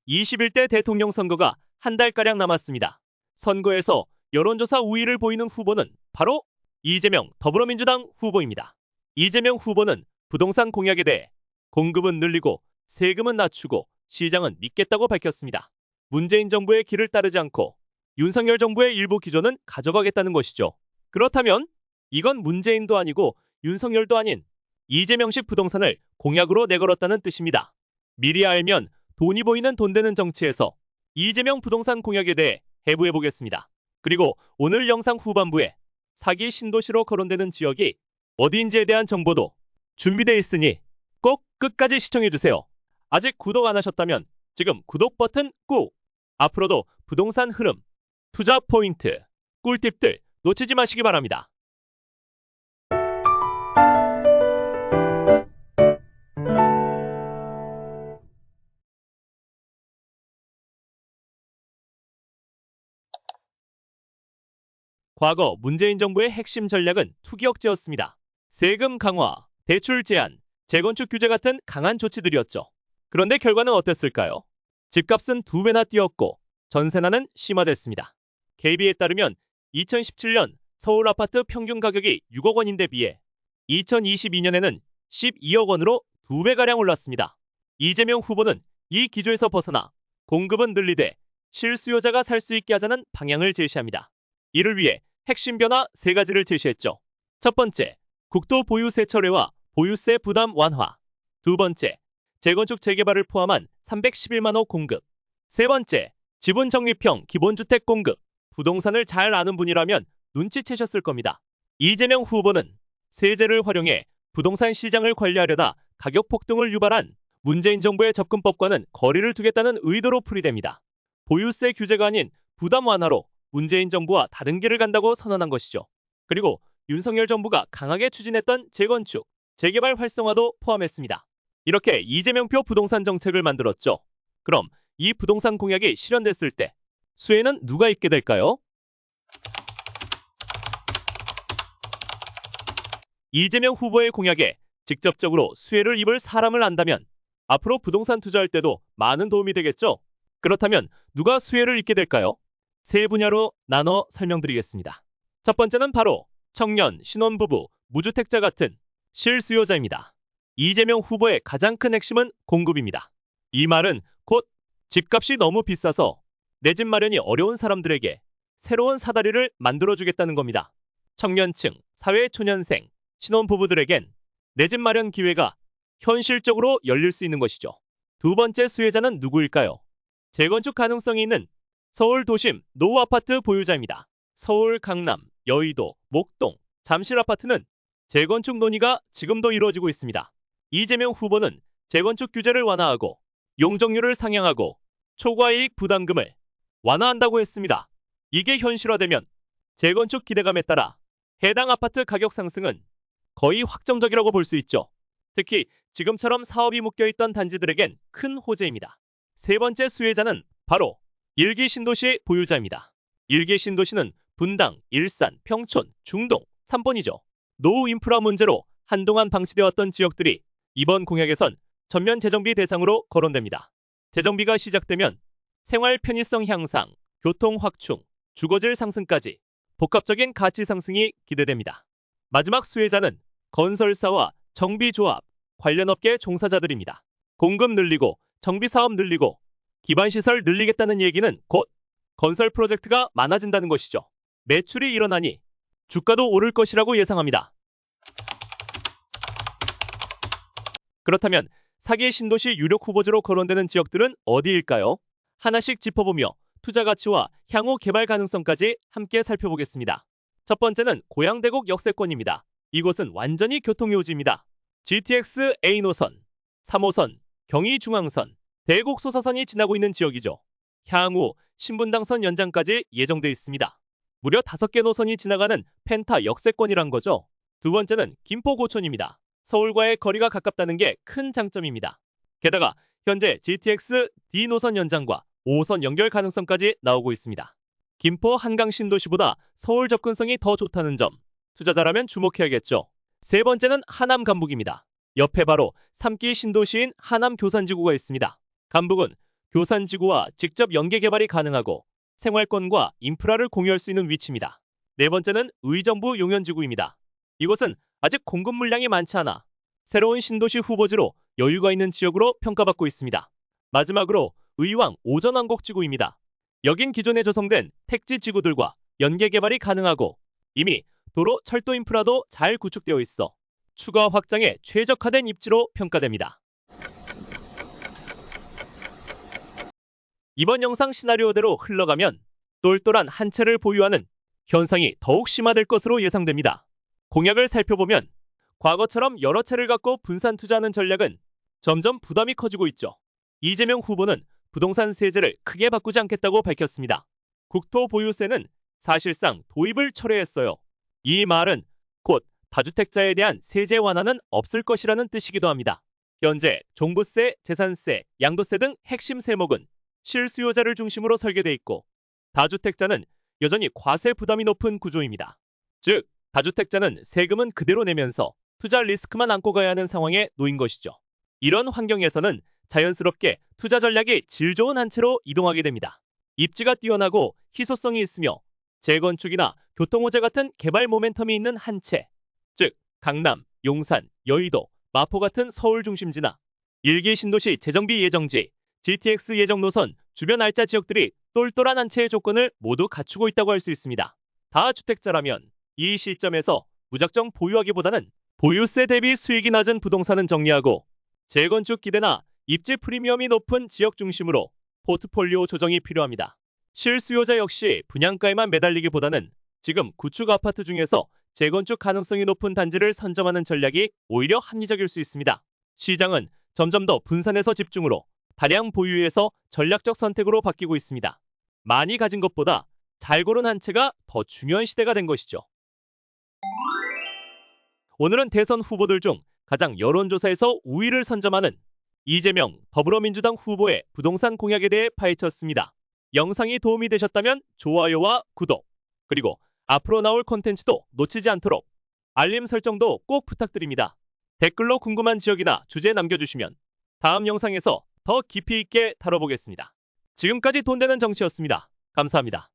21대 대통령 선거가 한 달가량 남았습니다. 선거에서 여론조사 우위를 보이는 후보는 바로 이재명 더불어민주당 후보입니다. 이재명 후보는 부동산 공약에 대해 공급은 늘리고 세금은 낮추고 시장은 믿겠다고 밝혔습니다. 문재인 정부의 길을 따르지 않고 윤석열 정부의 일부 기조는 가져가겠다는 것이죠. 그렇다면 이건 문재인도 아니고 윤석열도 아닌 이재명식 부동산을 공약으로 내걸었다는 뜻입니다. 미리 알면 돈이 보이는 돈 되는 정치에서 이재명 부동산 공약에 대해 해부해보겠습니다. 그리고 오늘 영상 후반부에 사기 신도시로 거론되는 지역이 어디인지에 대한 정보도 준비되어 있으니 꼭 끝까지 시청해주세요. 아직 구독 안 하셨다면 지금 구독 버튼 꾹! 앞으로도 부동산 흐름, 투자 포인트, 꿀팁들 놓치지 마시기 바랍니다. 과거 문재인 정부의 핵심 전략은 투기억제였습니다. 세금 강화, 대출 제한, 재건축 규제 같은 강한 조치들이었죠. 그런데 결과는 어땠을까요? 집값은 2배나 뛰었고 전세난은 심화됐습니다. KB에 따르면 2017년 서울 아파트 평균 가격이 6억 원인데 비해 2022년에는 12억 원으로 2배가량 올랐습니다. 이재명 후보는 이 기조에서 벗어나 공급은 늘리되 실수요자가 살 수 있게 하자는 방향을 제시합니다. 이를 위해 핵심 변화 3가지를 제시했죠. 첫 번째, 국토 보유세 철회와 보유세 부담 완화. 두 번째, 재건축 재개발을 포함한 311만 호 공급. 세 번째, 지분 적립형 기본주택 공급. 부동산을 잘 아는 분이라면 눈치채셨을 겁니다. 이재명 후보는 세제를 활용해 부동산 시장을 관리하려다 가격 폭등을 유발한 문재인 정부의 접근법과는 거리를 두겠다는 의도로 풀이됩니다. 보유세 규제가 아닌 부담 완화로 문재인 정부와 다른 길을 간다고 선언한 것이죠. 그리고 윤석열 정부가 강하게 추진했던 재건축, 재개발 활성화도 포함했습니다. 이렇게 이재명표 부동산 정책을 만들었죠. 그럼 이 부동산 공약이 실현됐을 때 수혜는 누가 입게 될까요? 이재명 후보의 공약에 직접적으로 수혜를 입을 사람을 안다면 앞으로 부동산 투자할 때도 많은 도움이 되겠죠? 그렇다면 누가 수혜를 입게 될까요? 3분야로 나눠 설명드리겠습니다. 첫 번째는 바로 청년, 신혼부부, 무주택자 같은 실수요자입니다. 이재명 후보의 가장 큰 핵심은 공급입니다. 이 말은 곧 집값이 너무 비싸서 내 집 마련이 어려운 사람들에게 새로운 사다리를 만들어주겠다는 겁니다. 청년층, 사회초년생, 신혼부부들에겐 내 집 마련 기회가 현실적으로 열릴 수 있는 것이죠. 두 번째 수혜자는 누구일까요? 재건축 가능성이 있는 서울 도심 노후 아파트 보유자입니다. 서울, 강남, 여의도, 목동, 잠실 아파트는 재건축 논의가 지금도 이루어지고 있습니다. 이재명 후보는 재건축 규제를 완화하고 용적률을 상향하고 초과이익 부담금을 완화한다고 했습니다. 이게 현실화되면 재건축 기대감에 따라 해당 아파트 가격 상승은 거의 확정적이라고 볼 수 있죠. 특히 지금처럼 사업이 묶여있던 단지들에겐 큰 호재입니다. 세 번째 수혜자는 바로 일기 신도시 보유자입니다. 일기 신도시는 분당, 일산, 평촌, 중동, 3번이죠. 노후 인프라 문제로 한동안 방치되었던 지역들이 이번 공약에선 전면 재정비 대상으로 거론됩니다. 재정비가 시작되면 생활 편의성 향상, 교통 확충, 주거질 상승까지 복합적인 가치 상승이 기대됩니다. 마지막 수혜자는 건설사와 정비조합, 관련 업계 종사자들입니다. 공급 늘리고 정비사업 늘리고 기반시설 늘리겠다는 얘기는 곧 건설 프로젝트가 많아진다는 것이죠. 매출이 일어나니 주가도 오를 것이라고 예상합니다. 그렇다면 사기 신도시 유력 후보지로 거론되는 지역들은 어디일까요? 하나씩 짚어보며 투자 가치와 향후 개발 가능성까지 함께 살펴보겠습니다. 첫 번째는 고양대곡 역세권입니다. 이곳은 완전히 교통요지입니다. GTX A 노선, 3호선, 경의중앙선, 대곡소사선이 지나고 있는 지역이죠. 향후 신분당선 연장까지 예정돼 있습니다. 무려 5개 노선이 지나가는 펜타 역세권이란 거죠. 두 번째는 김포고촌입니다. 서울과의 거리가 가깝다는 게 큰 장점입니다. 게다가 현재 GTX D 노선 연장과 5호선 연결 가능성까지 나오고 있습니다. 김포 한강 신도시보다 서울 접근성이 더 좋다는 점, 투자자라면 주목해야겠죠. 세 번째는 하남 간북입니다. 옆에 바로 3기 신도시인 하남 교산지구가 있습니다. 간북은 교산지구와 직접 연계 개발이 가능하고 생활권과 인프라를 공유할 수 있는 위치입니다. 네 번째는 의정부 용현지구입니다. 이곳은 아직 공급 물량이 많지 않아 새로운 신도시 후보지로 여유가 있는 지역으로 평가받고 있습니다. 마지막으로 의왕 오전왕곡지구입니다. 여긴 기존에 조성된 택지 지구들과 연계 개발이 가능하고 이미 도로, 철도 인프라도 잘 구축되어 있어 추가 확장에 최적화된 입지로 평가됩니다. 이번 영상 시나리오대로 흘러가면 똘똘한 한 채를 보유하는 현상이 더욱 심화될 것으로 예상됩니다. 공약을 살펴보면 과거처럼 여러 채를 갖고 분산 투자하는 전략은 점점 부담이 커지고 있죠. 이재명 후보는 부동산 세제를 크게 바꾸지 않겠다고 밝혔습니다. 국토보유세는 사실상 도입을 철회했어요. 이 말은 곧 다주택자에 대한 세제 완화는 없을 것이라는 뜻이기도 합니다. 현재 종부세, 재산세, 양도세 등 핵심 세목은 실수요자를 중심으로 설계돼 있고 다주택자는 여전히 과세 부담이 높은 구조입니다. 즉, 다주택자는 세금은 그대로 내면서 투자 리스크만 안고 가야 하는 상황에 놓인 것이죠. 이런 환경에서는 자연스럽게 투자 전략이 질 좋은 한 채로 이동하게 됩니다. 입지가 뛰어나고 희소성이 있으며 재건축이나 교통호재 같은 개발 모멘텀이 있는 한 채, 즉 강남, 용산, 여의도, 마포 같은 서울 중심지나 일기 신도시 재정비 예정지, GTX 예정 노선, 주변 알짜 지역들이 똘똘한 한 채의 조건을 모두 갖추고 있다고 할 수 있습니다. 다주택자라면 이 시점에서 무작정 보유하기보다는 보유세 대비 수익이 낮은 부동산은 정리하고 재건축 기대나 입지 프리미엄이 높은 지역 중심으로 포트폴리오 조정이 필요합니다. 실수요자 역시 분양가에만 매달리기보다는 지금 구축 아파트 중에서 재건축 가능성이 높은 단지를 선점하는 전략이 오히려 합리적일 수 있습니다. 시장은 점점 더 분산해서 집중으로 다량 보유에서 전략적 선택으로 바뀌고 있습니다. 많이 가진 것보다 잘 고른 한 채가 더 중요한 시대가 된 것이죠. 오늘은 대선 후보들 중 가장 여론조사에서 우위를 선점하는 이재명 더불어민주당 후보의 부동산 공약에 대해 파헤쳤습니다. 영상이 도움이 되셨다면 좋아요와 구독, 그리고 앞으로 나올 콘텐츠도 놓치지 않도록 알림 설정도 꼭 부탁드립니다. 댓글로 궁금한 지역이나 주제 남겨주시면 다음 영상에서 더 깊이 있게 다뤄보겠습니다. 지금까지 돈 되는 정치였습니다. 감사합니다.